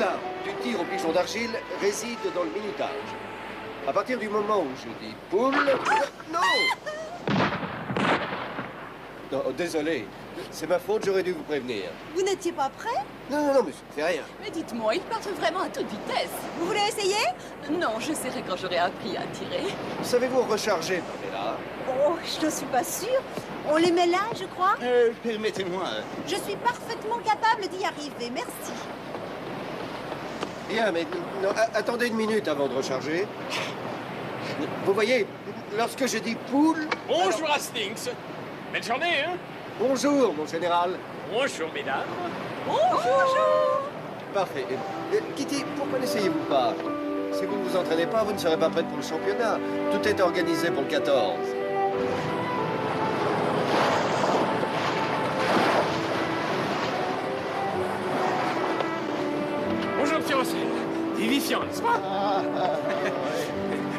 l'art du tir au pigeon d'argile réside dans le minutage. À partir du moment où je dis poule... Non! Non, désolé. C'est ma faute, j'aurais dû vous prévenir. Vous n'étiez pas prêt? Non, mais ça fait rien. Mais dites-moi, ils partent vraiment à toute vitesse. Vous voulez essayer? Non, j'essaierai quand j'aurai appris à tirer. Savez-vous recharger, Pamela? Oh, je ne suis pas sûre. On les met là, je crois. Permettez-moi. Je suis parfaitement capable d'y arriver, merci. Bien, mais non, attendez une minute avant de recharger. Vous voyez, lorsque je dis poule... Bonjour Hastings. Belle journée, hein? Bonjour, mon général. Bonjour, mesdames. Bonjour. Parfait. Kitty, pourquoi n'essayez-vous pas? Si vous ne vous entraînez pas, vous ne serez pas prête pour le championnat. Tout est organisé pour le 14. Bonjour, monsieur Russell. Vivifiant, n'est-ce pas?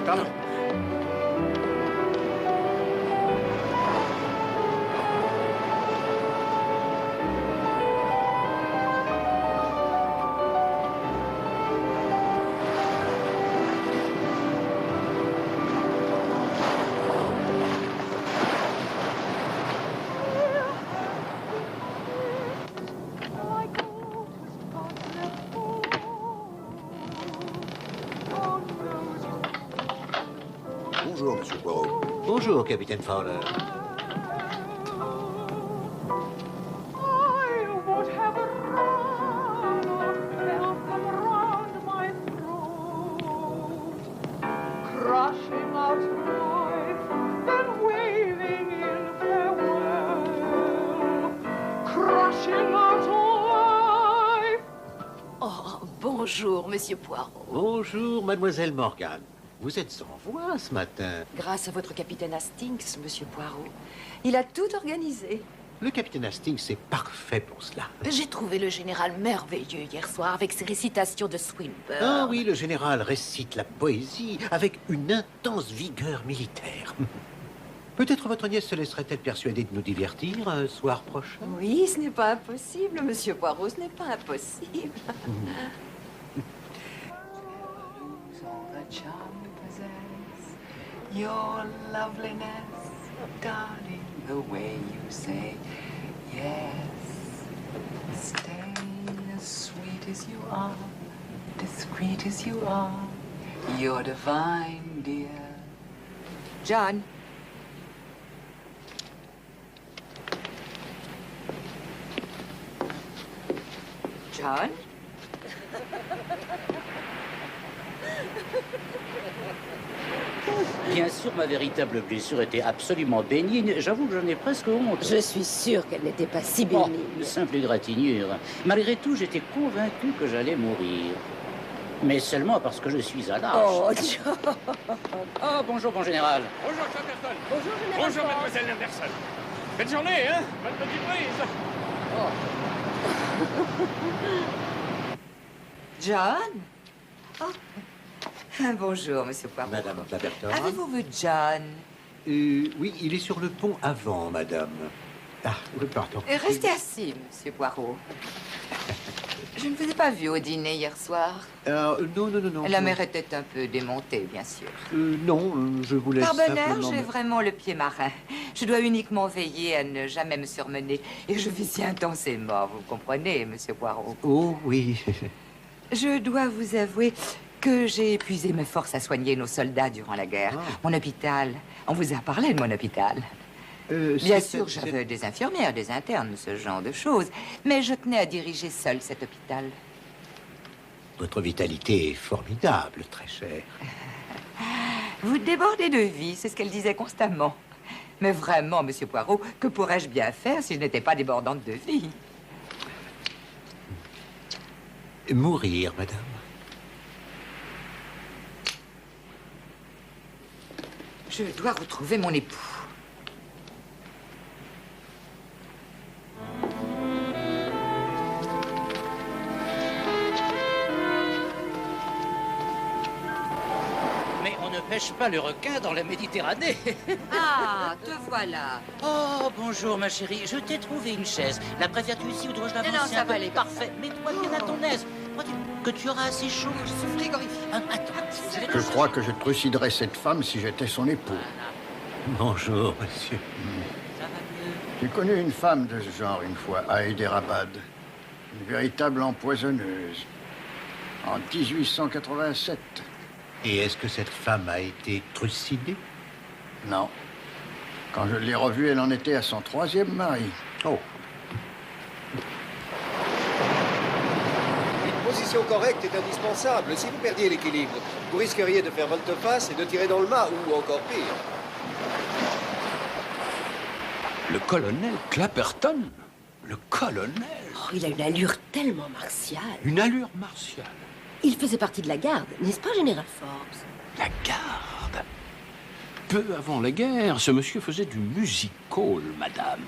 Pardon. Bonjour, monsieur Poirot. Bonjour, capitaine Fowler. Oh, bonjour, monsieur Poirot. Bonjour, mademoiselle Morgan. Vous êtes sans voix ce matin. Grâce à votre capitaine Hastings, monsieur Poirot. Il a tout organisé. Le capitaine Hastings est parfait pour cela. J'ai trouvé le général merveilleux hier soir avec ses récitations de Swinburne. Ah oui, le général récite la poésie avec une intense vigueur militaire. Peut-être votre nièce se laisserait-elle persuader de nous divertir un soir prochain? Oui, ce n'est pas impossible, monsieur Poirot, ce n'est pas impossible. Your loveliness, darling, the way you say yes. Stay as sweet as you are, discreet as you are. You're divine, dear. John. John? Bien sûr, ma véritable blessure était absolument bénigne. J'avoue que j'en ai presque honte. Je suis sûre qu'elle n'était pas si Oh, bénigne. une simple égratignure. Malgré tout, j'étais convaincu que j'allais mourir. Mais seulement parce que je suis à l'âge. Oh, John. Oh, bonjour, mon général. Bonjour, Chatterton. Bonjour, général. Bonjour, mademoiselle Anderson. Belle journée, hein? Bonne petite brise. John? Oh. Bonjour, monsieur Poirot. Madame Clapperton. Avez-vous vu John? Oui, il est sur le pont avant, madame. Ah, oui, pardon. Restez assis, monsieur Poirot. Je ne vous ai pas vu au dîner hier soir. Non. La mer était un peu démontée, bien sûr. Non, je voulais Par bonheur, simplement... j'ai vraiment le pied marin. Je dois uniquement veiller à ne jamais me surmener. Et je vis si intensément, vous comprenez, monsieur Poirot. Oh, oui. Je dois vous avouer que j'ai épuisé mes forces à soigner nos soldats durant la guerre. Ah. Mon hôpital. On vous a parlé de mon hôpital. Bien sûr, j'avais des infirmières, des internes, ce genre de choses. Mais je tenais à diriger seul cet hôpital. Votre vitalité est formidable, très chère. Vous débordez de vie, c'est ce qu'elle disait constamment. Mais vraiment, monsieur Poirot, que pourrais-je bien faire si je n'étais pas débordante de vie? Mourir, madame. Je dois retrouver mon époux. Mais on ne pêche pas le requin dans la Méditerranée. Ah, te voilà. Oh, bonjour, ma chérie. Je t'ai trouvé une chaise. La préfères-tu ici ou dois-je l'avancer? Non, ça un peu? va aller. Parfait. Mets-toi bien à ton aise. crois-tu que tu auras assez chaud sous le frigorifique? Je crois que je truciderais cette femme si j'étais son époux. Bonjour, monsieur. J'ai connu une femme de ce genre une fois à Hyderabad. Une véritable empoisonneuse. En 1887. Et est-ce que cette femme a été trucidée? Non. Quand je l'ai revue, elle en était à son 3e mari. Oh. Une position correcte est indispensable. Si vous perdiez l'équilibre, vous risqueriez de faire volte-face et de tirer dans le mât, ou encore pire. Le colonel Clapperton? Le colonel? Oh, il a une allure tellement martiale. Une allure martiale. Il faisait partie de la garde, n'est-ce pas, Général Forbes? La garde? Peu avant la guerre, ce monsieur faisait du music-hall, madame.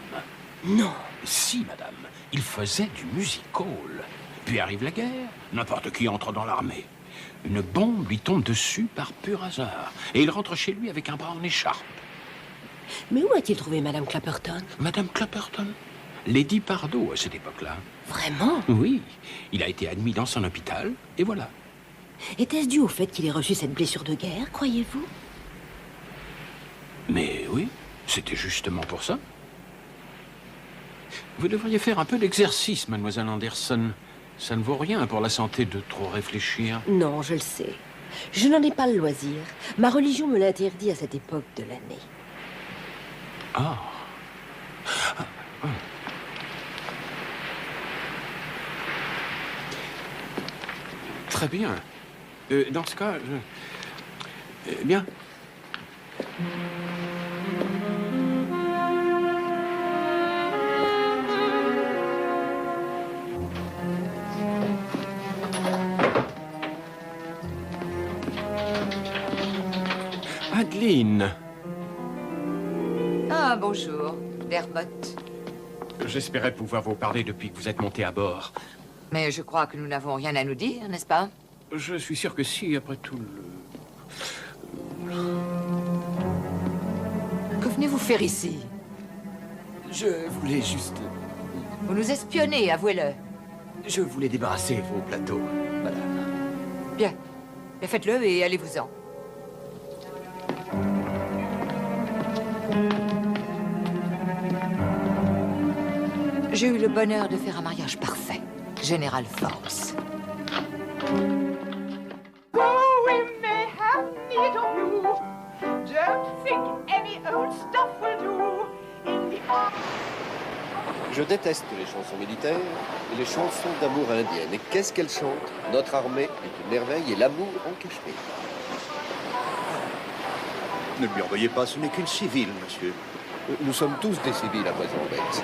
Non. Si, madame, il faisait du music-hall. Puis arrive la guerre, n'importe qui entre dans l'armée. Une bombe lui tombe dessus par pur hasard. Et il rentre chez lui avec un bras en écharpe. Mais où a-t-il trouvé Madame Clapperton? Madame Clapperton? Lady Pardo à cette époque-là. Vraiment? Oui, il a été admis dans son hôpital, et voilà. Était-ce dû au fait qu'il ait reçu cette blessure de guerre, croyez-vous? Mais oui, c'était justement pour ça. Vous devriez faire un peu d'exercice, mademoiselle Anderson. Ça ne vaut rien pour la santé de trop réfléchir. Non, je le sais. Je n'en ai pas le loisir. Ma religion me l'interdit à cette époque de l'année. Ah. Très bien. Dans ce cas, bien. Adeline. Ah, bonjour, Dermot. J'espérais pouvoir vous parler depuis que vous êtes monté à bord. Mais je crois que nous n'avons rien à nous dire, n'est-ce pas? Je suis sûr que si, après tout Que venez-vous faire ici? Je voulais juste... Vous nous espionnez, avouez-le. Je voulais débarrasser vos plateaux, madame. Bien. Bien, faites-le et allez-vous-en. J'ai eu le bonheur de faire un mariage parfait. Général Forbes. Je déteste les chansons militaires et les chansons d'amour indiennes. Et qu'est-ce qu'elles chantent? Notre armée est une merveille et l'amour en Cachemire. Ne lui envoyez pas, ce n'est qu'une civile, monsieur. Nous sommes tous des civils à Poisson-Bête.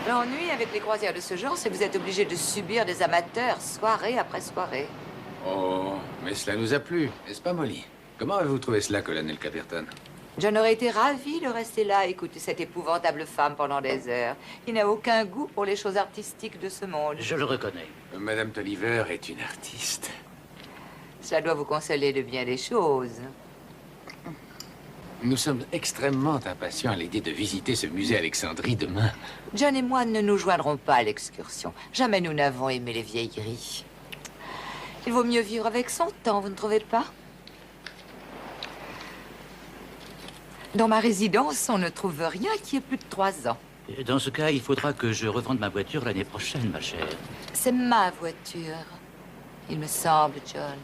L'ennui avec les croisières de ce genre, c'est que vous êtes obligé de subir des amateurs soirée après soirée. Oh, mais cela nous a plu, n'est-ce pas, Molly? Comment avez-vous trouvé cela, colonel Clapperton? John aurait été ravi de rester là à écouter cette épouvantable femme pendant des heures. Il n'a aucun goût pour les choses artistiques de ce monde. Je le reconnais. Madame Tolliver est une artiste. Cela doit vous consoler de bien des choses. Nous sommes extrêmement impatients à l'idée de visiter ce musée Alexandrie demain. John et moi ne nous joindrons pas à l'excursion. Jamais nous n'avons aimé les vieilleries. Il vaut mieux vivre avec son temps, vous ne trouvez pas? Dans ma résidence, on ne trouve rien qui ait plus de 3 ans. Dans ce cas, il faudra que je revende ma voiture l'année prochaine, ma chère. C'est ma voiture, il me semble, John.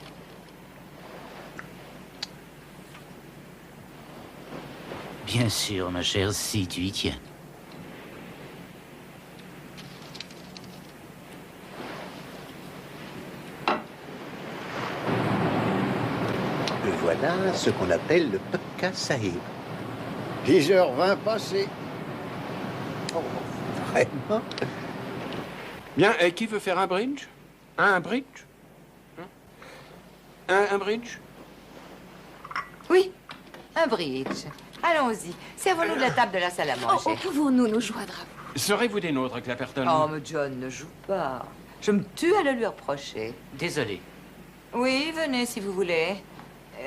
Bien sûr, ma chère, si tu y tiens. Voilà ce qu'on appelle le Pukka Sahib. 10h20 passées. Oh, vraiment? Bien, et qui veut faire un bridge? Un bridge? Un bridge? Oui, un bridge. Allons-y, servons-nous de la table de la salle à manger. Pouvons-nous nous joindre à vous? Serez-vous des nôtres, Clapperton? Oh, mais John ne joue pas. Je me tue à le lui reprocher. Désolé. Oui, venez si vous voulez.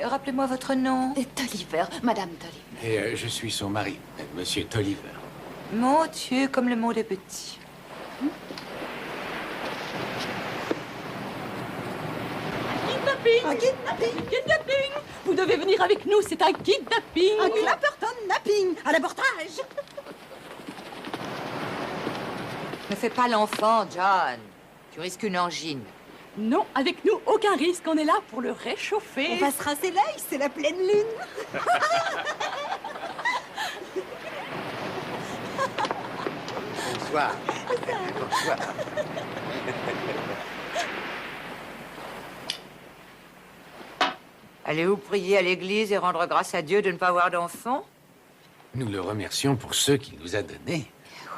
Rappelez-moi votre nom. Tolliver, Madame Tolliver. Et je suis son mari, monsieur Tolliver. Mon Dieu, comme le monde est petit. Kidnapping! Un kidnapping! Kidnapping! Vous devez venir avec nous, c'est un kidnapping! Un Clapperton napping! À l'abortage! Ne fais pas l'enfant, John. Tu risques une angine. Non, avec nous, aucun risque. On est là pour le réchauffer. On va se rincer l'œil, c'est la pleine lune! Bonsoir. Bonsoir. Allez-vous prier à l'église et rendre grâce à Dieu de ne pas avoir d'enfant? Nous le remercions pour ceux qu'il nous a donnés.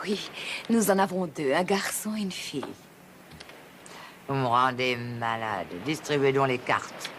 Oui, nous en avons deux, un garçon et une fille. Vous me rendez malade. Distribuez donc les cartes.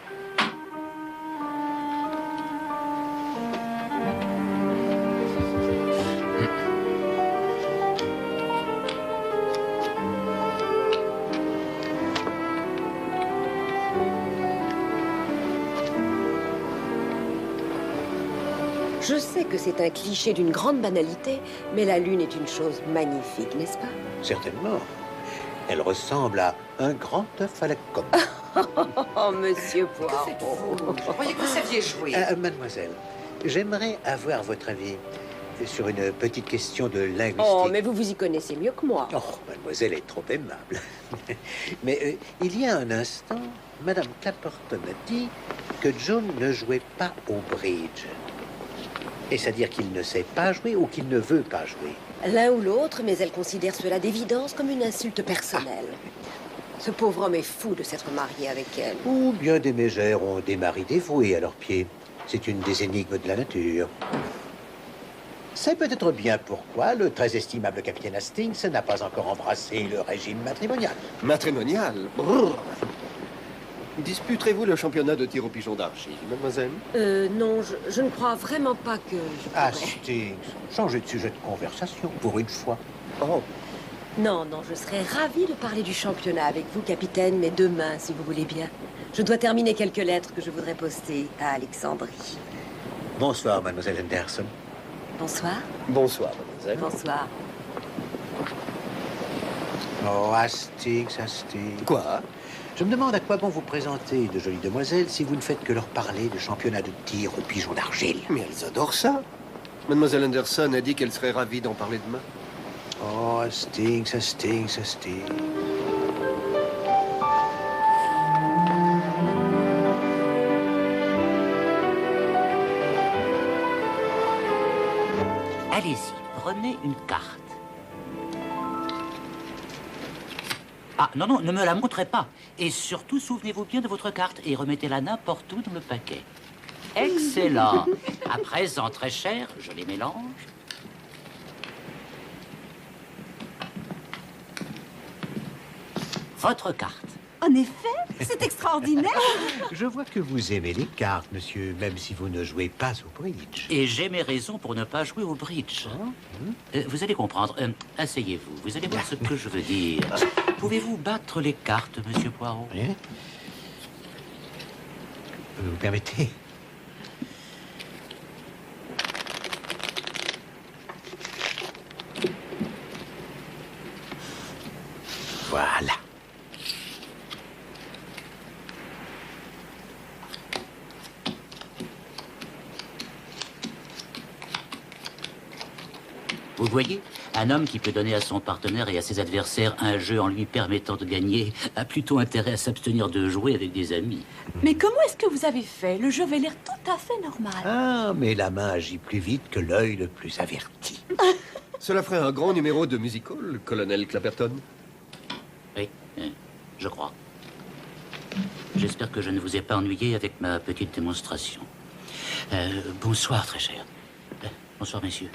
Je sais que c'est un cliché d'une grande banalité, mais la Lune est une chose magnifique, n'est-ce pas? Certainement. Elle ressemble à un grand œuf à la coque. Oh, monsieur Poirot. Je croyais que vous saviez jouer. Mademoiselle, j'aimerais avoir votre avis sur une petite question de linguistique. Oh, mais vous vous y connaissez mieux que moi. Oh, mademoiselle est trop aimable. Mais il y a un instant, Madame Clapperton a dit que John ne jouait pas au bridge. Est-ce à dire qu'il ne sait pas jouer ou qu'il ne veut pas jouer? L'un ou l'autre, mais elle considère cela d'évidence comme une insulte personnelle. Ce pauvre homme est fou de s'être marié avec elle. Ou bien des mégères ont des maris dévoués à leurs pieds. C'est une des énigmes de la nature. C'est peut-être bien pourquoi le très estimable capitaine Hastings n'a pas encore embrassé le régime matrimonial. Matrimonial? Brrr. Disputerez-vous le championnat de tir au pigeon d'argile, mademoiselle? Non, je ne crois vraiment pas que je pourrais. Hastings, changez de sujet de conversation pour une fois. Oh. Non, je serais ravie de parler du championnat avec vous, capitaine, mais demain, si vous voulez bien. Je dois terminer quelques lettres que je voudrais poster à Alexandrie. Bonsoir, mademoiselle Henderson. Bonsoir. Bonsoir, mademoiselle. Bonsoir. Oh, Hastings. Quoi? Je me demande à quoi bon vous présenter de jolies demoiselles si vous ne faites que leur parler de championnat de tir au pigeon d'argile. Mais elles adorent ça. Mademoiselle Henderson a dit qu'elle serait ravie d'en parler demain. Oh, Hastings. Allez-y, prenez une carte. Ah, non, ne me la montrez pas. Et surtout, souvenez-vous bien de votre carte et remettez-la n'importe où dans le paquet. Excellent. À présent, très cher, je les mélange. Votre carte. En effet, c'est extraordinaire. Je vois que vous aimez les cartes, monsieur, même si vous ne jouez pas au bridge. Et j'ai mes raisons pour ne pas jouer au bridge. Vous allez comprendre. Asseyez-vous. Vous allez voir ce que je veux dire. Pouvez-vous battre les cartes, monsieur Poirot? Bien. Vous permettez? Voilà. Vous voyez, un homme qui peut donner à son partenaire et à ses adversaires un jeu en lui permettant de gagner a plutôt intérêt à s'abstenir de jouer avec des amis. Mais comment est-ce que vous avez fait? Le jeu avait l'air tout à fait normal. Ah, mais la main agit plus vite que l'œil le plus averti. Cela ferait un grand numéro de musical, colonel Clapperton. Oui, je crois. J'espère que je ne vous ai pas ennuyé avec ma petite démonstration. Bonsoir, très cher. Bonsoir, messieurs.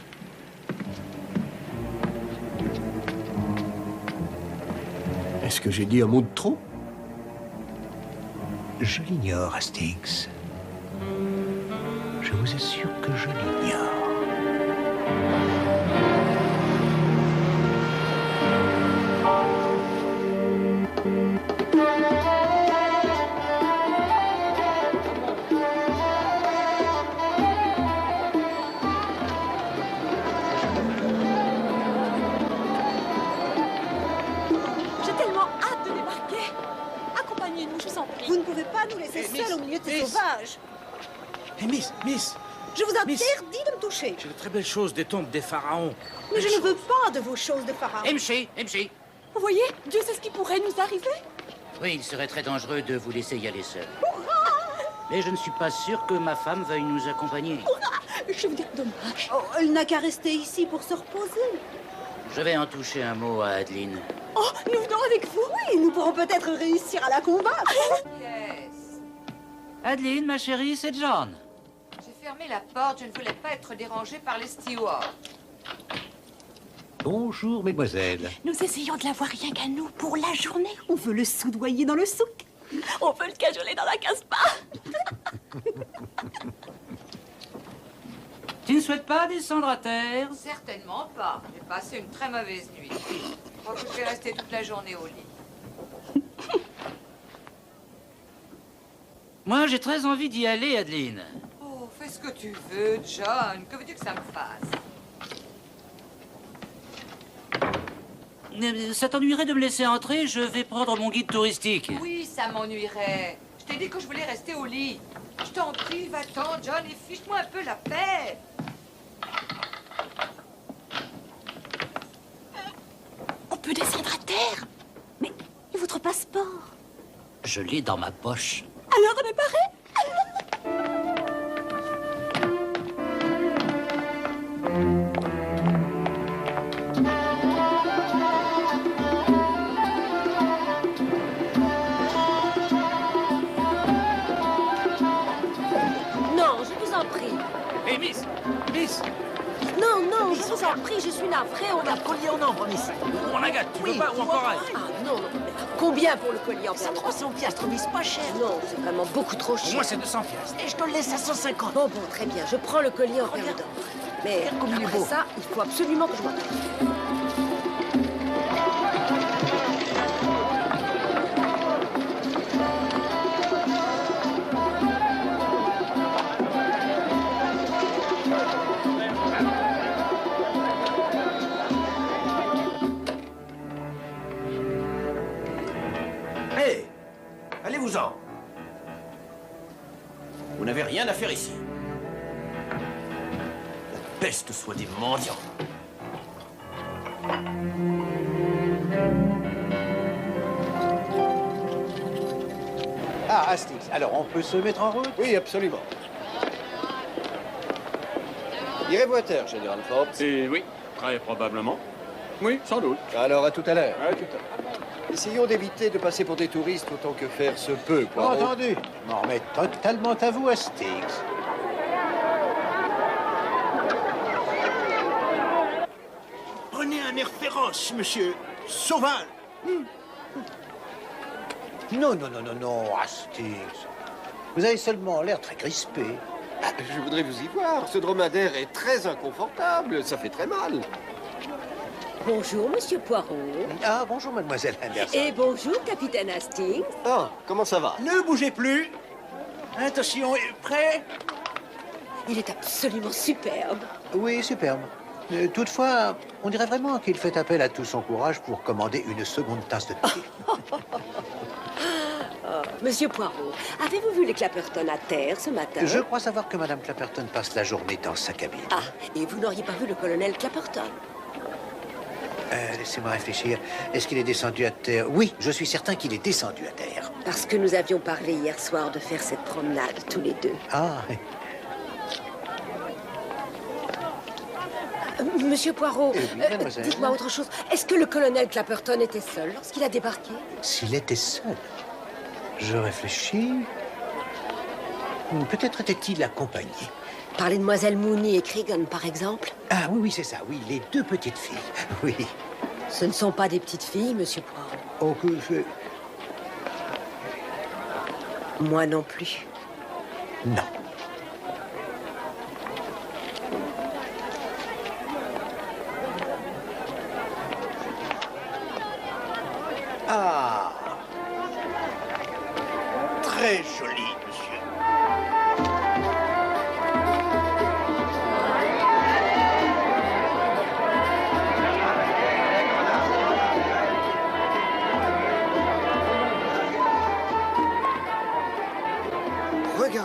Est-ce que j'ai dit un mot de trop? Je l'ignore, Hastings. Je vous assure que je l'ignore. c'était sauvage. Hé, Miss, Je vous interdis de me toucher. j'ai de très belles choses des tombes des pharaons. Mais je ne veux pas de vos choses de pharaon. MC. Vous voyez, Dieu sait ce qui pourrait nous arriver. Oui, il serait très dangereux de vous laisser y aller seul. Mais je ne suis pas sûr que ma femme veuille nous accompagner. Je veux dire, dommage. Oh, elle n'a qu'à rester ici pour se reposer. Je vais en toucher un mot à Adeline. Oh, nous venons avec vous. Oui, nous pourrons peut-être réussir à la combattre. Yes. Adeline, ma chérie, c'est John. J'ai fermé la porte, je ne voulais pas être dérangée par les stewards. Bonjour, mesdemoiselles. Nous essayons de l'avoir rien qu'à nous pour la journée. On veut le soudoyer dans le souk. On peut le cajoler dans la casse-pas. Tu ne souhaites pas descendre à terre? Certainement pas. J'ai passé une très mauvaise nuit. Je crois que je vais rester toute la journée au lit. Moi, j'ai très envie d'y aller, Adeline. Oh, fais ce que tu veux, John. Que veux-tu que ça me fasse? Ça t'ennuierait de me laisser entrer? Je vais prendre mon guide touristique. Oui, ça m'ennuierait. Je t'ai dit que je voulais rester au lit. Je t'en prie, va-t'en, John, et fiche-moi un peu la paix. On peut descendre à terre. Mais votre passeport? Je l'ai dans ma poche. Alors, on est paré? Non, je vous en prie. Hé, Miss, Non, je vous en prie, je suis navrée. On a collier en or, Miss. Ou en agate, tu veux pas, ou en corail? Ah non. Combien pour le collier en perle? 300 piastres, Miss, pas cher. Non, c'est vraiment beaucoup trop cher. Pour moi, c'est 200 piastres. Et je te le laisse à 150. Bon, très bien, je prends le collier en perle d'or. Mais Regarde comme il est après beau. ça, il faut absolument que je m'en aille. Hé, allez-vous-en. Vous n'avez rien à faire ici. La peste soit des mendiants. Ah, Hastings, alors on peut se mettre en route? Oui, absolument. Irez-vous à terre, Général Forbes? Oui, très probablement. Oui, sans doute. Alors, à tout à l'heure. À tout à l'heure. Essayons d'éviter de passer pour des touristes autant que faire se peut, Poirot. Entendu. Je m'en remets totalement à vous, Hastings. Prenez un air féroce, monsieur. Sauvage. Non, Hastings. Vous avez seulement l'air très crispé. Ah, je voudrais vous y voir. Ce dromadaire est très inconfortable. Ça fait très mal. Bonjour, Monsieur Poirot. Ah, bonjour, mademoiselle Anderson. Et bonjour, Capitaine Hastings. Ah, comment ça va? Ne bougez plus. Attention, prêt? Il est absolument superbe. Oui, superbe. Toutefois, on dirait vraiment qu'il fait appel à tout son courage pour commander une seconde tasse de thé. Monsieur Poirot, avez-vous vu les Clapperton à terre ce matin? Je crois savoir que Madame Clapperton passe la journée dans sa cabine. Ah, et vous n'auriez pas vu le colonel Clapperton? Laissez-moi réfléchir. Est-ce qu'il est descendu à terre? Oui, je suis certain qu'il est descendu à terre. Parce que nous avions parlé hier soir de faire cette promenade tous les deux. Ah, Monsieur Poirot, oui, mademoiselle. dites-moi autre chose. Est-ce que le colonel Clapperton était seul lorsqu'il a débarqué? s'il était seul. Je réfléchis. Peut-être était-il accompagné. Par les demoiselles Mooney et Cregan, par exemple? Ah oui, c'est ça, oui, les deux petites filles. Oui. Ce ne sont pas des petites filles, Monsieur Poirot. Oh, que je... Moi non plus. Non. Ah. Très joli, monsieur.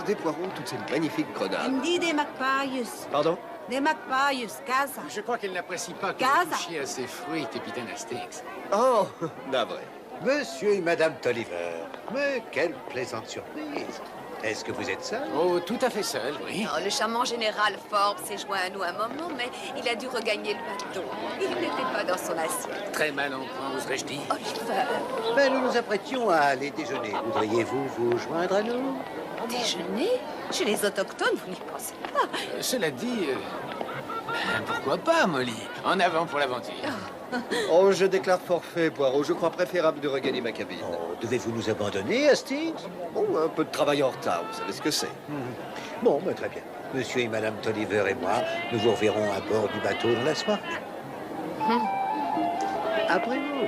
Regardez, Poirot, toutes ces magnifiques grenades. Andy des magpies. Pardon? Des magpies, casa. Je crois qu'elle n'apprécie pas que Gaza. vous touchiez à ses fruits, capitaine Hastings. Oh, navré. Monsieur et Madame Tolliver, mais quelle plaisante surprise. Est-ce que vous êtes seul? Oh, tout à fait seul, oui. Oh, le charmant général Forbes s'est joint à nous un moment, mais il a dû regagner le bateau. Il n'était pas dans son assiette. Très mal en point, oserais-je dire. Oliver. Ben, nous nous apprêtions à aller déjeuner. Voudriez-vous vous joindre à nous? Déjeuner? Chez les autochtones, vous n'y pensez pas. Cela dit, pourquoi pas, Molly? En avant pour l'aventure. Oh, je déclare forfait, Poirot. Je crois préférable de regagner ma cabine. Oh, devez-vous nous abandonner, Hastings? Oh, un peu de travail en retard, vous savez ce que c'est. Bon, ben, très bien. Monsieur et Madame Tolliver et moi, nous vous reverrons à bord du bateau dans la soirée. Après vous.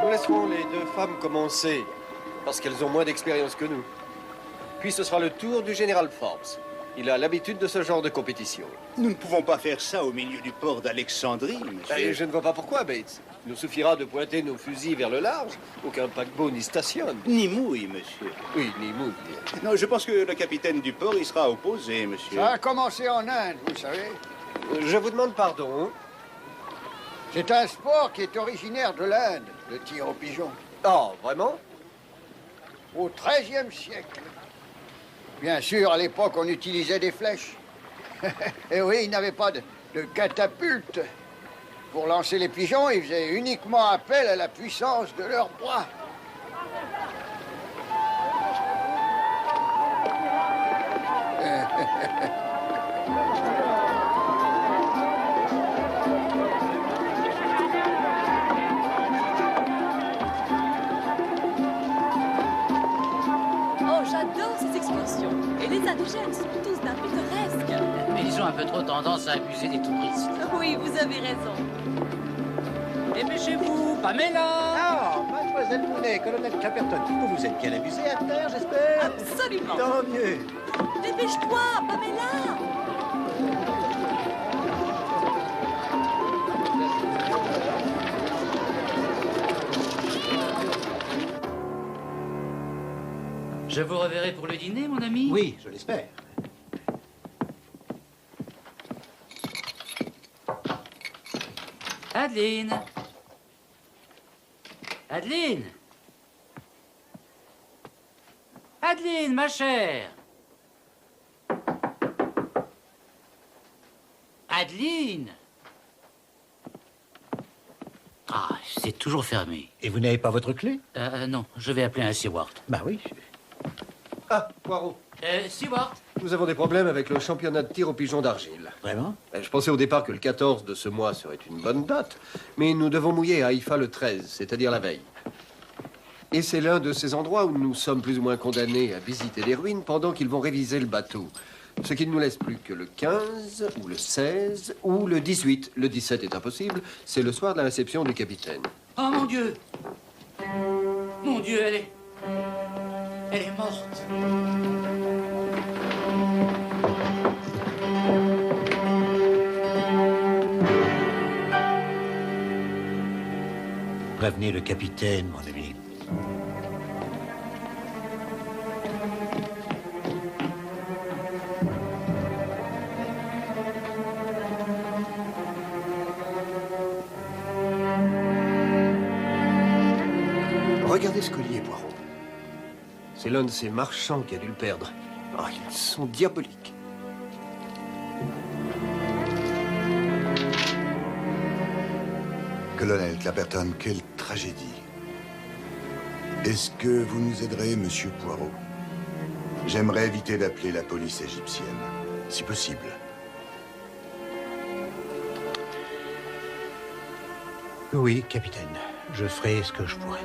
Nous laisserons les deux femmes commencer, parce qu'elles ont moins d'expérience que nous. Puis ce sera le tour du général Forbes. Il a l'habitude de ce genre de compétition. Nous ne pouvons pas faire ça au milieu du port d'Alexandrie, monsieur. Je ne vois pas pourquoi, Bates. Il nous suffira de pointer nos fusils vers le large. Aucun paquebot n'y stationne. Ni mouille, monsieur. Oui, ni mouille. Non, je pense que le capitaine du port y sera opposé, monsieur. Ça a commencé en Inde, vous savez. Je vous demande pardon. C'est un sport qui est originaire de l'Inde, le tir au pigeon. Oh, vraiment? Au XIIIe siècle. Bien sûr, à l'époque, on utilisait des flèches. Et oui, ils n'avaient pas de catapulte. Pour lancer les pigeons, ils faisaient uniquement appel à la puissance de leurs bras. Oh, j'adore ces excursions. Et les indigènes sont tous d'un pittoresque. Mais ils ont un peu trop tendance à abuser des touristes. Oui, vous avez raison. Dépêchez-vous, Pamela! Ah, mademoiselle Mooney, colonel Clapperton, vous vous êtes bien amusé à terre, j'espère? Absolument. Tant mieux. Dépêche-toi, Pamela. Je vous reverrai pour le dîner, mon ami? Oui, je l'espère. Adeline! Adeline! Adeline, ma chère! Adeline! Ah, c'est toujours fermé. Et vous n'avez pas votre clé? Non, je vais appeler un Seward. Bah oui. Ah, Poirot. Seward? Nous avons des problèmes avec le championnat de tir au pigeon d'argile. Vraiment? Je pensais au départ que le 14 de ce mois serait une bonne date, mais nous devons mouiller à Haïfa le 13, c'est-à-dire la veille. Et c'est l'un de ces endroits où nous sommes plus ou moins condamnés à visiter les ruines pendant qu'ils vont réviser le bateau. Ce qui ne nous laisse plus que le 15, ou le 16, ou le 18. Le 17 est impossible, c'est le soir de la réception du capitaine. Oh, mon Dieu! Mon Dieu, elle est morte. Prévenez le capitaine, mon ami. Regardez ce collier, Poirot. C'est l'un de ces marchands qui a dû le perdre. Ah, ils sont diaboliques. Colonel Clapperton, quelle tragédie. Est-ce que vous nous aiderez, monsieur Poirot? J'aimerais éviter d'appeler la police égyptienne, si possible. Oui, capitaine. Je ferai ce que je pourrai.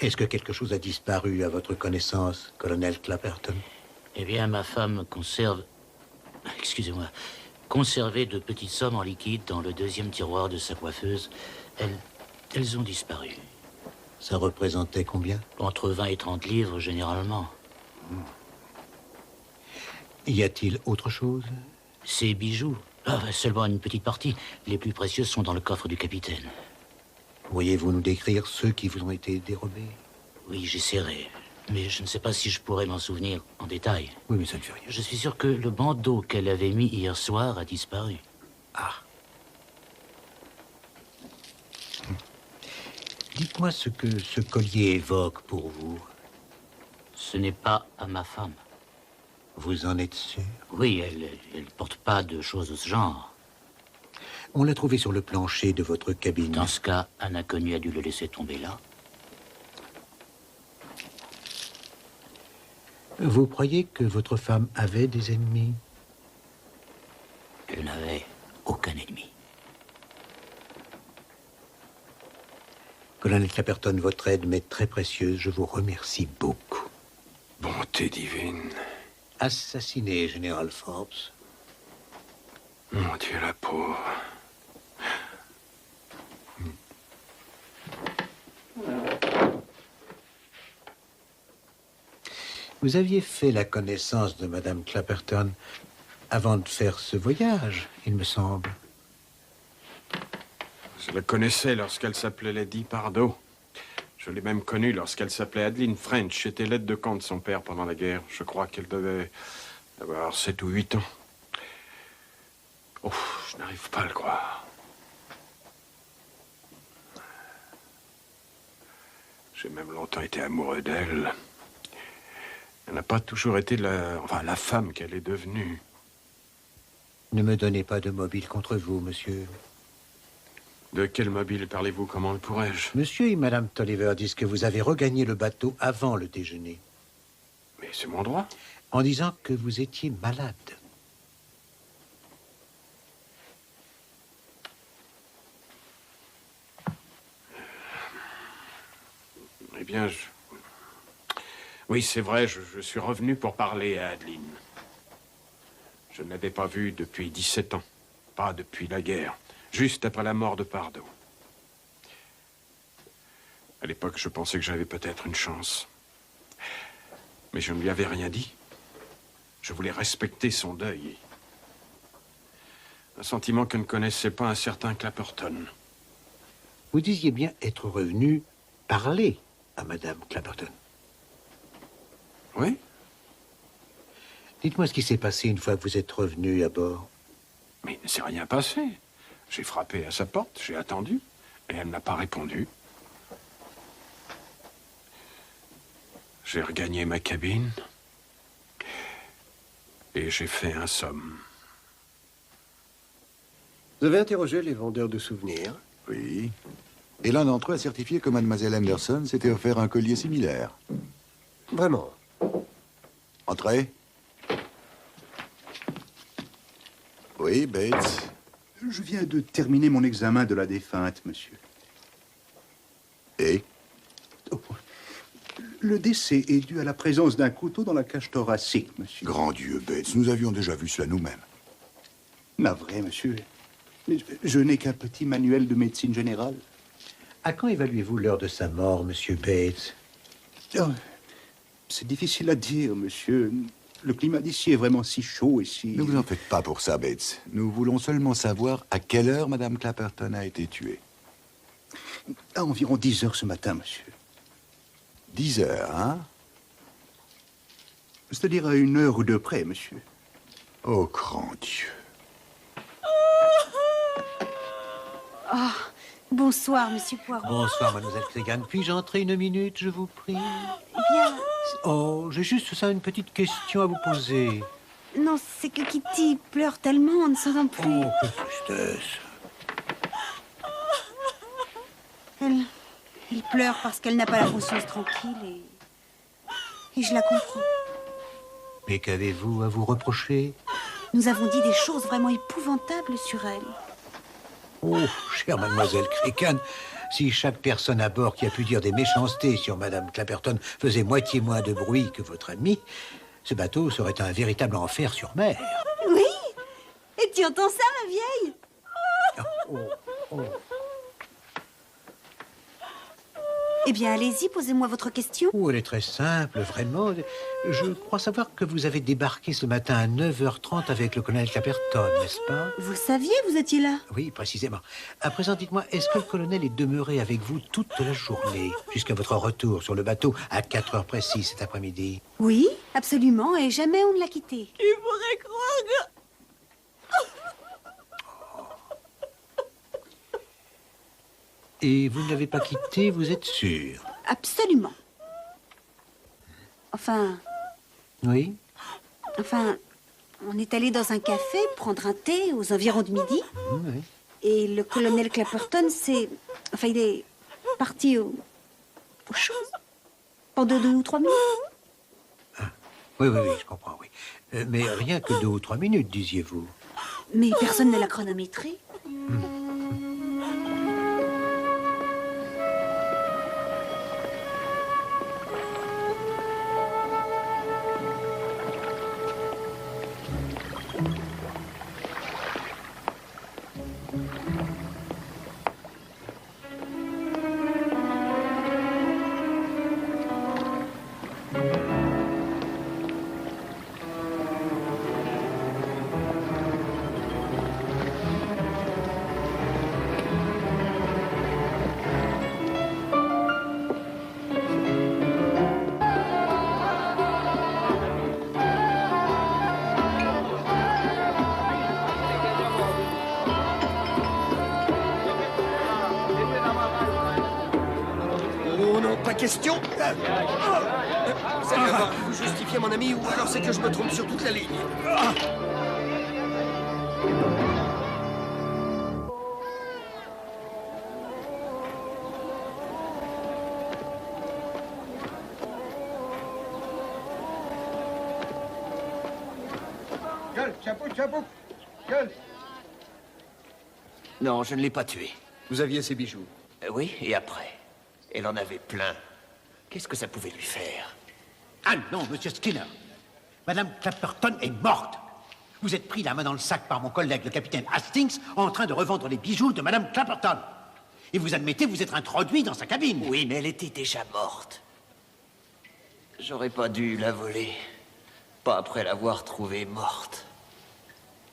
Est-ce que quelque chose a disparu à votre connaissance, colonel Clapperton? Eh bien, ma femme conserve... Excusez-moi. Conservait de petites sommes en liquide dans le deuxième tiroir de sa coiffeuse. Elles ont disparu. Ça représentait combien? Entre 20 et 30 livres, généralement. Y a-t-il autre chose? Ces bijoux. Ah, seulement une petite partie. Les plus précieuses sont dans le coffre du capitaine. Pourriez-vous nous décrire ceux qui vous ont été dérobés? Oui, j'essaierai. Mais je ne sais pas si je pourrais m'en souvenir en détail. Oui, mais ça ne fait rien. Je suis sûr que le bandeau qu'elle avait mis hier soir a disparu. Ah. Dites-moi ce que ce collier évoque pour vous. Ce n'est pas à ma femme. Vous en êtes sûr? Oui, elle porte pas de choses de ce genre. On l'a trouvé sur le plancher de votre cabine. Dans ce cas, un inconnu a dû le laisser tomber là. Vous croyez que votre femme avait des ennemis? Elle n'avait aucun ennemi. Colonel Clapperton, votre aide m'est très précieuse. Je vous remercie beaucoup. Bonté divine. Assassiné, Général Forbes. Mon Dieu, la pauvre. Vous aviez fait la connaissance de Madame Clapperton avant de faire ce voyage, il me semble. Je la connaissais lorsqu'elle s'appelait Lady Pardoe. Je l'ai même connue lorsqu'elle s'appelait Adeline French. Était l'aide de camp de son père pendant la guerre. Je crois qu'elle devait avoir 7 ou 8 ans. Oh, je n'arrive pas à le croire. J'ai même longtemps été amoureux d'elle. Elle n'a pas toujours été la femme qu'elle est devenue. Ne me donnez pas de mobile contre vous, monsieur. De quel mobile parlez-vous? Comment le pourrais-je? Monsieur et Madame Tolliver disent que vous avez regagné le bateau avant le déjeuner. Mais c'est mon droit. En disant que vous étiez malade. Eh bien, oui, c'est vrai, je suis revenu pour parler à Adeline. Je ne l'avais pas vue depuis 17 ans. Pas depuis la guerre. Juste après la mort de Pardoe. À l'époque, je pensais que j'avais peut-être une chance. Mais je ne lui avais rien dit. Je voulais respecter son deuil. Un sentiment que ne connaissait pas un certain Clapperton. Vous disiez bien être revenu parler à Madame Clapperton. Oui. Dites-moi ce qui s'est passé une fois que vous êtes revenu à bord. Mais il ne s'est rien passé. J'ai frappé à sa porte, j'ai attendu, et elle n'a pas répondu. J'ai regagné ma cabine, et j'ai fait un somme. Vous avez interrogé les vendeurs de souvenirs? Oui. Et l'un d'entre eux a certifié que Mademoiselle Anderson s'était offert un collier similaire. Vraiment? Entrez. Oui, Bates. Je viens de terminer mon examen de la défunte, monsieur. Et? Oh, le décès est dû à la présence d'un couteau dans la cage thoracique, monsieur. Grand Dieu, Bates, nous avions déjà vu cela nous-mêmes. Navré, monsieur. Mais je n'ai qu'un petit manuel de médecine générale. À quand évaluez-vous l'heure de sa mort, monsieur Bates? Oh, c'est difficile à dire, monsieur. Le climat d'ici est vraiment si chaud ici. Ne vous en faites pas pour ça, Bates. Nous voulons seulement savoir à quelle heure Madame Clapperton a été tuée. À environ 10 heures ce matin, monsieur. 10 heures, hein? C'est-à-dire à 1 heure ou 2 près, monsieur. Oh, grand Dieu. Ah, bonsoir, monsieur Poirot. Bonsoir, mademoiselle Cregan. Puis-je entrer 1 minute, je vous prie? Eh bien... Oh, j'ai juste ça, une petite question à vous poser. Non, c'est que Kitty pleure tellement, on ne s'entend plus. Oh, quelle tristesse. Elle pleure parce qu'elle n'a pas la conscience tranquille et je la comprends. Mais qu'avez-vous à vous reprocher? Nous avons dit des choses vraiment épouvantables sur elle. Oh, chère mademoiselle Cregan, si chaque personne à bord qui a pu dire des méchancetés sur Madame Clapperton faisait moitié moins de bruit que votre amie, ce bateau serait un véritable enfer sur mer. Oui. Et tu entends ça, ma vieille? Oh, oh. Eh bien, allez-y, posez-moi votre question. Oh, elle est très simple, vraiment. Je crois savoir que vous avez débarqué ce matin à 9h30 avec le colonel Clapperton, n'est-ce pas? Vous le saviez, vous étiez là? Oui, précisément. À présent, dites-moi, est-ce que le colonel est demeuré avec vous toute la journée, jusqu'à votre retour sur le bateau à 4h précises cet après-midi? Oui, absolument, et jamais on ne l'a quitté. Il pourrait croire que... Et vous ne l'avez pas quitté, vous êtes sûr? Absolument. Enfin, on est allé dans un café prendre un thé aux environs de midi. Oui. Et le colonel Clapperton, il est parti au champ pendant 2 ou 3 minutes. Oui, je comprends, oui. Mais rien que 2 ou 3 minutes, disiez-vous? Mais personne ne l'a chronométré. Oh non, pas question. Vous allez avoir à vous justifier, mon ami, ou alors c'est que je me trompe sur toute la ligne. Gueule, chapeau, gueule. Non, je ne l'ai pas tué. Vous aviez ses bijoux? Oui, et après? Elle en avait plein. Qu'est-ce que ça pouvait lui faire? Ah non, monsieur Skinner. Madame Clapperton est morte. Vous êtes pris la main dans le sac par mon collègue, le capitaine Hastings, en train de revendre les bijoux de Madame Clapperton. Et vous admettez vous être introduit dans sa cabine. Oui, mais elle était déjà morte. J'aurais pas dû la voler. Pas après l'avoir trouvée morte.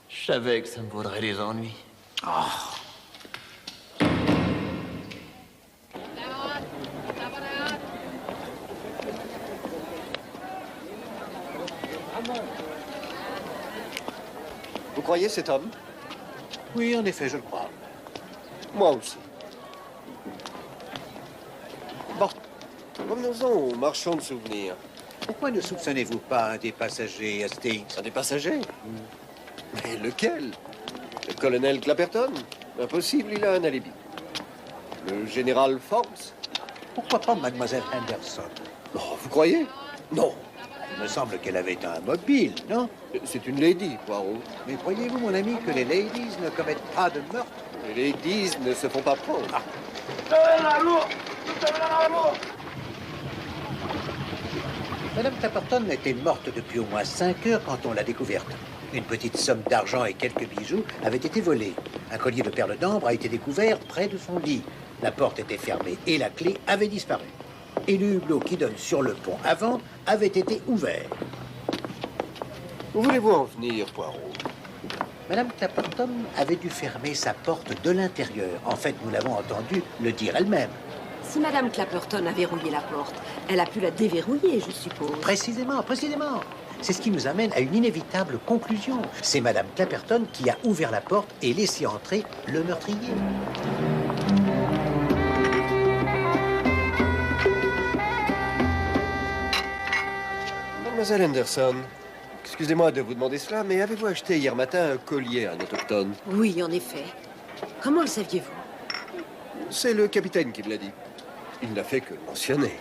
Je savais que ça me vaudrait des ennuis. Vous croyez cet homme? Oui, en effet, je le crois. Moi aussi. Bon, revenons-en au marchand de souvenirs. Pourquoi ne soupçonnez-vous pas un des passagers, Hastings? Un des passagers? Mais lequel? Le colonel Clapperton? Impossible, il a un alibi. Le général Forbes? Pourquoi pas mademoiselle Henderson? Oh, vous croyez? Non. Il me semble qu'elle avait un mobile, non? C'est une lady, Poirot. Mais croyez-vous, mon ami, que les ladies ne commettent pas de meurtre? Les ladies ne se font pas prendre. Madame Clapperton était morte depuis au moins 5 heures quand on l'a découverte. Une petite somme d'argent et quelques bijoux avaient été volés. Un collier de perles d'ambre a été découvert près de son lit. La porte était fermée et la clé avait disparu. Et le hublot qui donne sur le pont avant avait été ouvert. Où voulez-vous en venir, Poirot? Madame Clapperton avait dû fermer sa porte de l'intérieur. En fait, nous l'avons entendu le dire elle-même. Si Madame Clapperton a verrouillé la porte, elle a pu la déverrouiller, je suppose. Précisément. C'est ce qui nous amène à une inévitable conclusion. C'est Madame Clapperton qui a ouvert la porte et laissé entrer le meurtrier. Mademoiselle Henderson, excusez-moi de vous demander cela, mais avez-vous acheté hier matin un collier à un autochtone? Oui, en effet. Comment le saviez-vous? C'est le capitaine qui me l'a dit. Il n'a fait que le mentionner.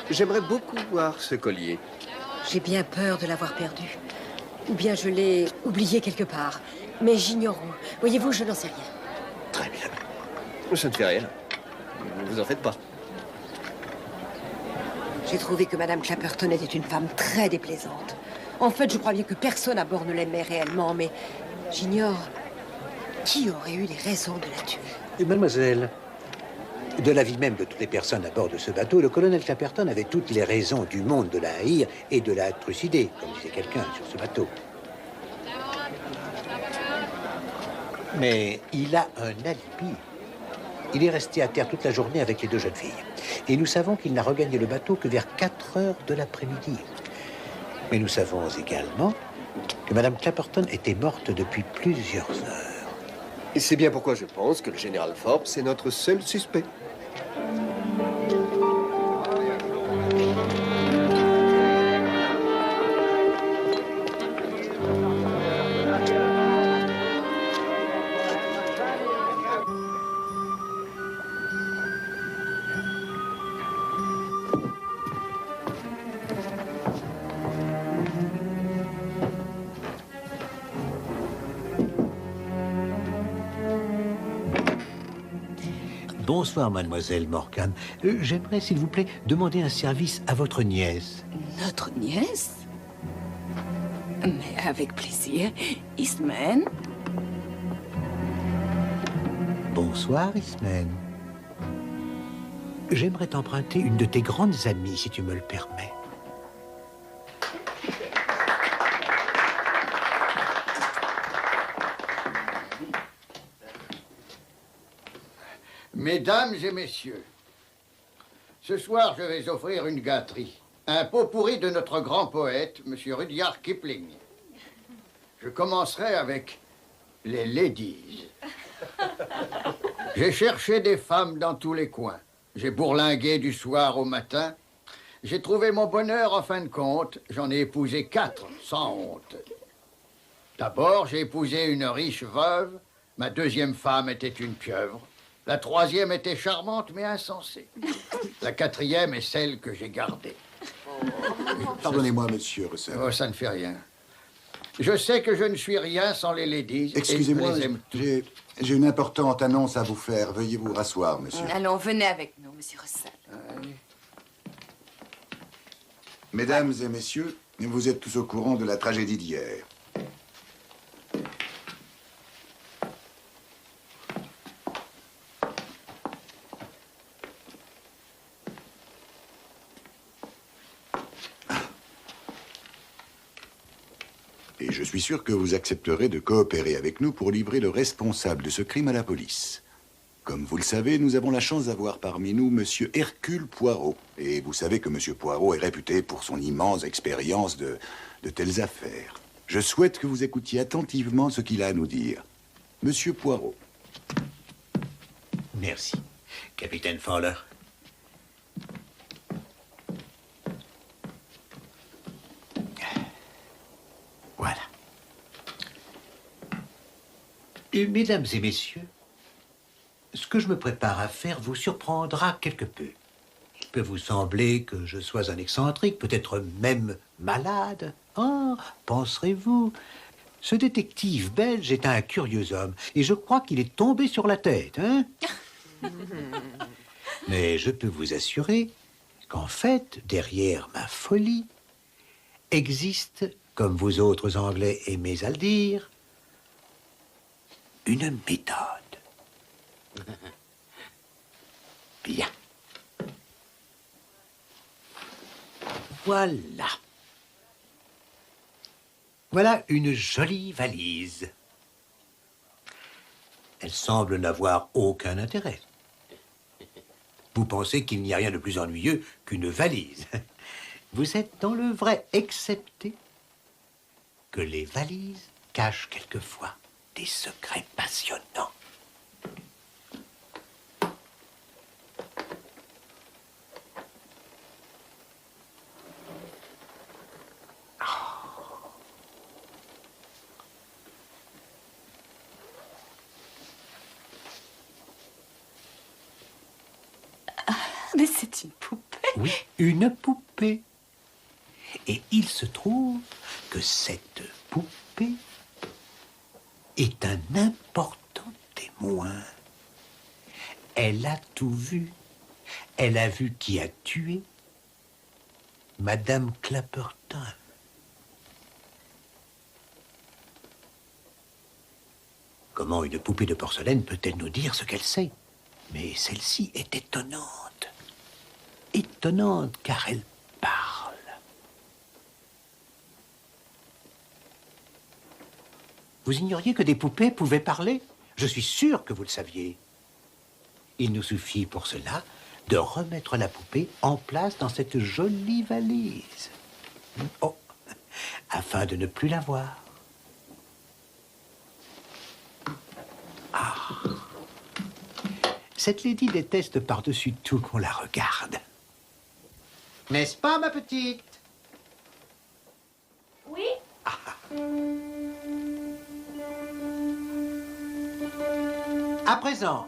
J'aimerais beaucoup voir ce collier. J'ai bien peur de l'avoir perdu. Ou bien je l'ai oublié quelque part. Mais j'ignore où. Voyez-vous, je n'en sais rien. Très bien. Ça ne fait rien. Ne vous en faites pas. J'ai trouvé que Madame Clapperton était une femme très déplaisante. En fait, je crois bien que personne à bord ne l'aimait réellement, mais j'ignore qui aurait eu les raisons de la tuer. Mademoiselle, De l'avis même de toutes les personnes à bord de ce bateau, le colonel Clapperton avait toutes les raisons du monde de la haïr et de la trucider, comme disait quelqu'un sur ce bateau. Mais il a un alibi. Il est resté à terre toute la journée avec les deux jeunes filles. Et nous savons qu'il n'a regagné le bateau que vers 4 heures de l'après-midi. Mais nous savons également que Madame Clapperton était morte depuis plusieurs heures. Et c'est bien pourquoi je pense que le général Forbes est notre seul suspect. Bonsoir, mademoiselle Morgan. J'aimerais, s'il vous plaît, demander un service à votre nièce. Notre nièce? Mais avec plaisir. Eastman? Bonsoir, Eastman. J'aimerais t'emprunter une de tes grandes amies, si tu me le permets. Mesdames et messieurs, ce soir, je vais offrir une gâterie. Un pot pourri de notre grand poète, M. Rudyard Kipling. Je commencerai avec les ladies. J'ai cherché des femmes dans tous les coins. J'ai bourlingué du soir au matin. J'ai trouvé mon bonheur en fin de compte. J'en ai épousé 4, sans honte. D'abord, j'ai épousé une riche veuve. Ma deuxième femme était une pieuvre. La troisième était charmante, mais insensée. La quatrième est celle que j'ai gardée. Pardonnez-moi, monsieur Russell. Oh, ça ne fait rien. Je sais que je ne suis rien sans les ladies. Excusez-moi, j'ai une importante annonce à vous faire. Veuillez vous rasseoir, monsieur. Allons, venez avec nous, monsieur Russell. Mesdames et messieurs, vous êtes tous au courant de la tragédie d'hier. Et je suis sûr que vous accepterez de coopérer avec nous pour livrer le responsable de ce crime à la police. Comme vous le savez, nous avons la chance d'avoir parmi nous Monsieur Hercule Poirot. Et vous savez que Monsieur Poirot est réputé pour son immense expérience de telles affaires. Je souhaite que vous écoutiez attentivement ce qu'il a à nous dire. Monsieur Poirot. Merci, capitaine Fowler. Voilà. Et mesdames et messieurs, ce que je me prépare à faire vous surprendra quelque peu. Il peut vous sembler que je sois un excentrique, peut-être même malade. Ah, penserez-vous? Ce détective belge est un curieux homme, et je crois qu'il est tombé sur la tête, hein? Mais je peux vous assurer qu'en fait, derrière ma folie, existe, comme vous autres Anglais aimez à le dire, une méthode. Bien. Voilà. Voilà une jolie valise. Elle semble n'avoir aucun intérêt. Vous pensez qu'il n'y a rien de plus ennuyeux qu'une valise. Vous êtes dans le vrai, excepté que les valises cachent quelquefois des secrets passionnants. Mais c'est une poupée. Oui, une poupée. Et il se trouve que cette poupée est un important témoin. Elle a tout vu. Elle a vu qui a tué Madame Clapperton. Comment une poupée de porcelaine peut-elle nous dire ce qu'elle sait? Mais celle-ci est étonnante. Étonnante car elle parle. Vous ignoriez que des poupées pouvaient parler? Je suis sûr que vous le saviez. Il nous suffit pour cela de remettre la poupée en place dans cette jolie valise. Oh, afin de ne plus la voir. Ah. Cette lady déteste par-dessus tout qu'on la regarde. N'est-ce pas, ma petite? Oui? À présent,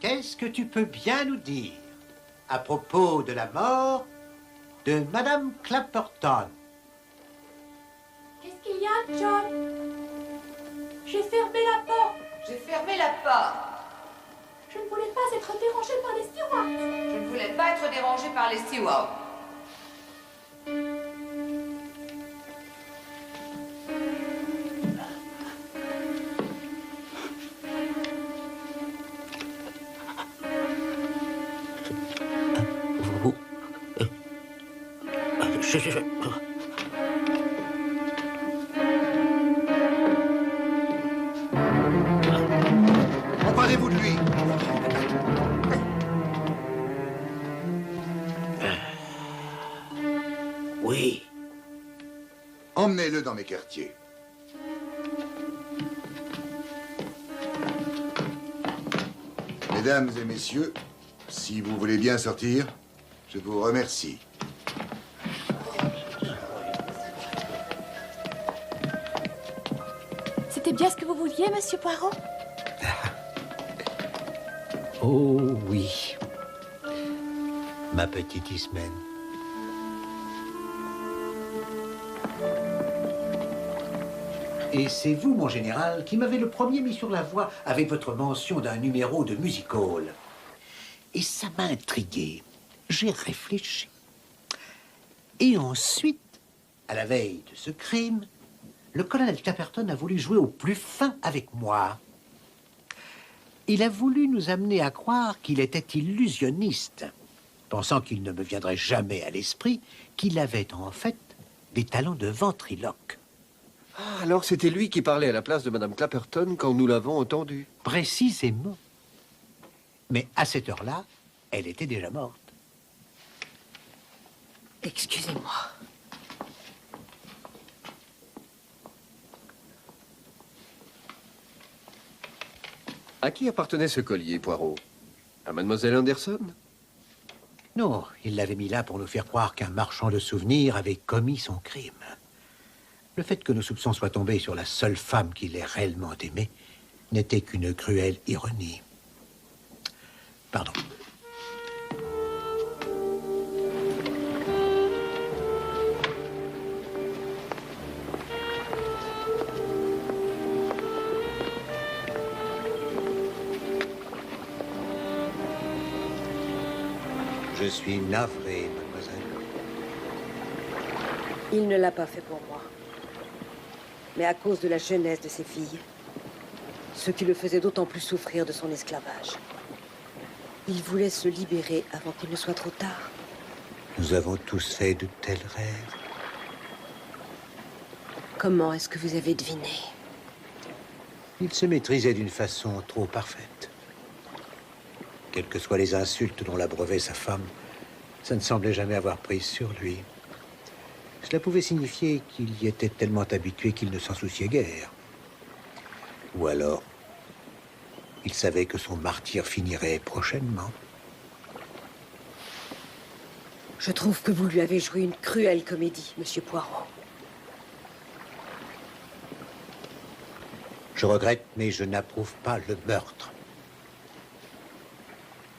qu'est-ce que tu peux bien nous dire à propos de la mort de Madame Clapperton? Qu'est-ce qu'il y a, John? J'ai fermé la porte. J'ai fermé la porte. Je ne voulais pas être dérangée par les stewards. Je ne voulais pas être dérangée par les stewards. Emparez-vous de lui. Oui. Emmenez-le dans mes quartiers. Mesdames et messieurs, si vous voulez bien sortir, je vous remercie. C'était bien ce que vous vouliez, Monsieur Poirot? Oh oui, ma petite Ismène. Et c'est vous, mon général, qui m'avez le premier mis sur la voie avec votre mention d'un numéro de music-hall. Et ça m'a intrigué. J'ai réfléchi. Et ensuite, à la veille de ce crime, le colonel Clapperton a voulu jouer au plus fin avec moi. Il a voulu nous amener à croire qu'il était illusionniste, pensant qu'il ne me viendrait jamais à l'esprit qu'il avait en fait des talents de ventriloque. Ah, alors c'était lui qui parlait à la place de Madame Clapperton quand nous l'avons entendu. Précisément. Mais à cette heure-là, elle était déjà morte. Excusez-moi. À qui appartenait ce collier, Poirot? À Mademoiselle Anderson? Non, il l'avait mis là pour nous faire croire qu'un marchand de souvenirs avait commis son crime. Le fait que nos soupçons soient tombés sur la seule femme qu'il ait réellement aimée n'était qu'une cruelle ironie. Pardon. Je suis navré, mademoiselle. Il ne l'a pas fait pour moi. Mais à cause de la jeunesse de ses filles. Ce qui le faisait d'autant plus souffrir de son esclavage. Il voulait se libérer avant qu'il ne soit trop tard. Nous avons tous fait de tels rêves. Comment est-ce que vous avez deviné? Il se maîtrisait d'une façon trop parfaite. Quelles que soient les insultes dont l'abreuvait sa femme, ça ne semblait jamais avoir prise sur lui. Cela pouvait signifier qu'il y était tellement habitué qu'il ne s'en souciait guère. Ou alors, il savait que son martyre finirait prochainement. Je trouve que vous lui avez joué une cruelle comédie, Monsieur Poirot. Je regrette, mais je n'approuve pas le meurtre.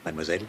Mademoiselle ?